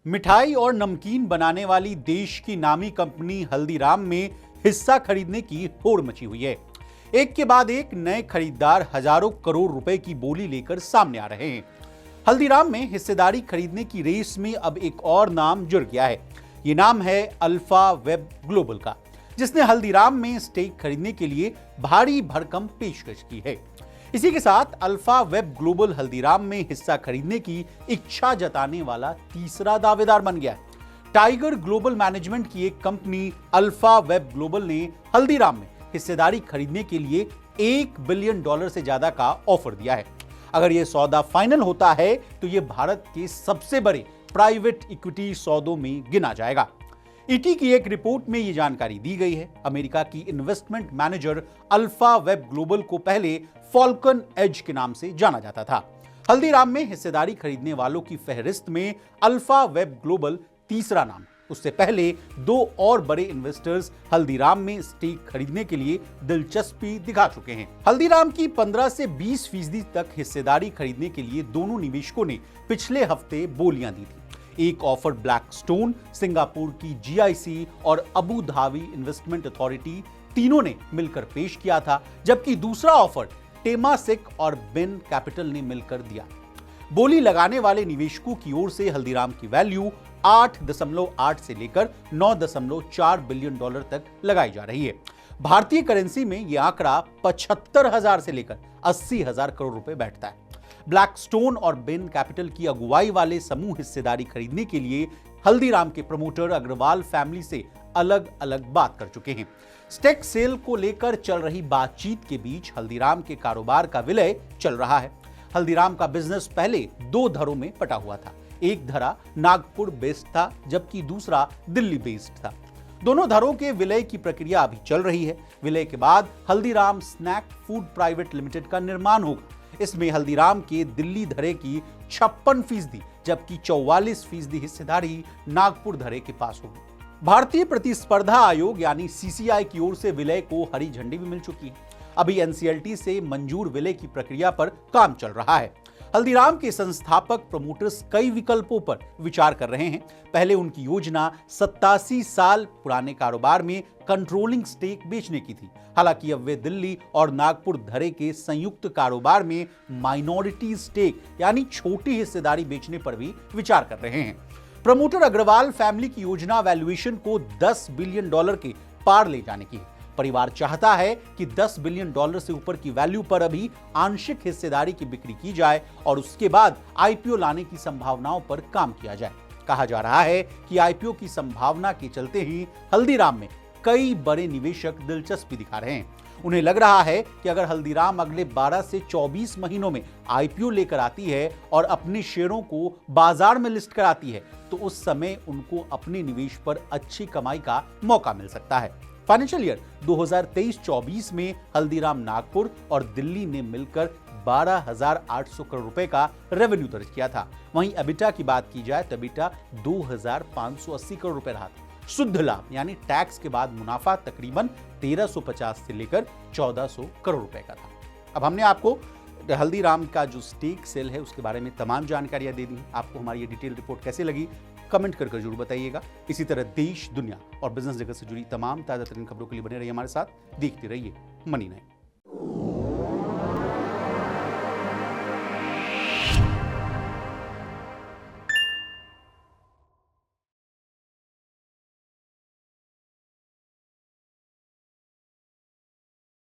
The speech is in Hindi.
मिठाई और नमकीन बनाने वाली देश की नामी कंपनी हल्दीराम में हिस्सा खरीदने की होड़ मची हुई है। एक के बाद एक नए खरीदार हजारों करोड़ रुपए की बोली लेकर सामने आ रहे हैं। हल्दीराम में हिस्सेदारी खरीदने की रेस में अब एक और नाम जुड़ गया है। ये नाम है अल्फा वेब ग्लोबल का, जिसने हल्दीराम में स्टेक खरीदने के लिए भारी भरकम पेशकश की है। इसी के साथ अल्फा वेब ग्लोबल हल्दीराम में हिस्सा खरीदने की इच्छा जताने वाला तीसरा दावेदार बन गया है। टाइगर ग्लोबल मैनेजमेंट की एक कंपनी अल्फा वेब ग्लोबल ने हल्दीराम में हिस्सेदारी खरीदने के लिए $1 बिलियन से ज्यादा का ऑफर दिया है। अगर यह सौदा फाइनल होता है तो यह भारत के सबसे बड़े प्राइवेट इक्विटी सौदों में गिना जाएगा। ईटी की एक रिपोर्ट में यह जानकारी दी गई है। अमेरिका की investment manager alpha web global को पहले फॉल्कन एज के नाम से जाना जाता था। हल्दीराम में हिस्सेदारी खरीदने वालों की फहरिस्त में अल्फा वेब ग्लोबल तीसरा नाम। उससे पहले दो और बड़े इन्वेस्टर्स हल्दीराम में स्टेक खरीदने के लिए दिलचस्पी दिखा चुके हैं। हल्दीराम की 15 से 20% तक हिस्सेदारी खरीदने के लिए दोनों निवेशकों ने पिछले हफ्ते बोलियां दी थी। एक ऑफर ब्लैकस्टोन, सिंगापुर की जीआईसी और अबू धाबी इन्वेस्टमेंट अथॉरिटी तीनों ने मिलकर पेश किया था, जबकि दूसरा ऑफर टेमासेक और बेन कैपिटल ने मिलकर दिया। बोली लगाने वाले निवेशकों की ओर से हल्दीराम की वैल्यू 8.8 से लेकर $9.4 बिलियन तक लगाई जा रही है। भारतीय करेंसी में यह आंकड़ा 75,000 से लेकर 80,000 करोड़ रुपए बैठता है। ब्लैकस्टोन और बेन कैपिटल की अगुवाई वाले समूह हिस्सेदारी खरीदने के लिए हल्दीराम के प्रमोटर अग्रवाल फैमिली से अलग अलग बात कर चुके हैं। स्टेक सेल को लेकर चल रही बातचीत के बीच हल्दीराम के कारोबार का विलय चल रहा है। हल्दीराम का बिजनेस पहले दो धरों में बटा हुआ था। एक धरा नागपुर बेस्ड था, जबकि दूसरा दिल्ली बेस्ड था। दोनों धरों के विलय की प्रक्रिया अभी चल रही है। विलय के बाद Haldiram snack food private limited का निर्माण होगा। इसमें हल्दीराम के दिल्ली धरे की 56%, जबकि 44% हिस्सेदारी नागपुर धरे के पास होगी। भारतीय प्रतिस्पर्धा आयोग यानी सीसीआई की ओर से विलय को हरी झंडी भी मिल चुकी है। अभी एनसीएलटी से मंजूर विलय की प्रक्रिया पर काम चल रहा है। हल्दीराम के संस्थापक प्रमोटर्स कई विकल्पों पर विचार कर रहे हैं। पहले उनकी योजना 87 साल पुराने कारोबार में कंट्रोलिंग स्टेक बेचने की थी। हालांकि अब वे दिल्ली और नागपुर धरे के संयुक्त कारोबार में माइनॉरिटी स्टेक यानी छोटी हिस्सेदारी बेचने पर भी विचार कर रहे हैं। प्रमोटर अग्रवाल फैमिली की योजना वैल्यूएशन को $10 बिलियन के पार ले जाने की है। परिवार चाहता है कि $10 बिलियन से ऊपर की वैल्यू पर अभी आंशिक हिस्सेदारी की बिक्री की जाए और उसके बाद आईपीओ लाने की संभावनाओं पर काम किया जाए। कहा जा रहा है कि आईपीओ की संभावना के चलते ही हल्दीराम में कई बड़े निवेशक दिलचस्पी दिखा रहे हैं। उन्हें लग रहा है कि अगर हल्दीराम अगले 12 से 24 महीनों में आईपीओ लेकर आती है और अपने शेयरों को बाजार में लिस्ट कराती है, तो उस समय उनको अपने निवेश पर अच्छी कमाई का मौका मिल सकता है। फाइनेंशियल ईयर 2023-24 में हल्दीराम नागपुर और दिल्ली ने मिलकर 12,800 करोड़ रुपए का रेवेन्यू दर्ज किया था। वहीं एबिटा की बात की जाए तो एबिटा 2,580 करोड़ रुपए रहा था। शुद्ध लाभ यानी टैक्स के बाद मुनाफा तकरीबन 1,350 से लेकर 1,400 करोड़ रुपए का था। अब हमने आपको हल्दीराम का जो स्टेक सेल है उसके बारे में तमाम जानकारियां दे दी। आपको हमारी ये डिटेल रिपोर्ट कैसे लगी कमेंट कर जरूर बताइएगा। इसी तरह देश, दुनिया और बिजनेस जगत से जुड़ी तमाम ताजा तरीन खबरों के लिए बने रहिए हमारे साथ। देखते रहिए मनी9।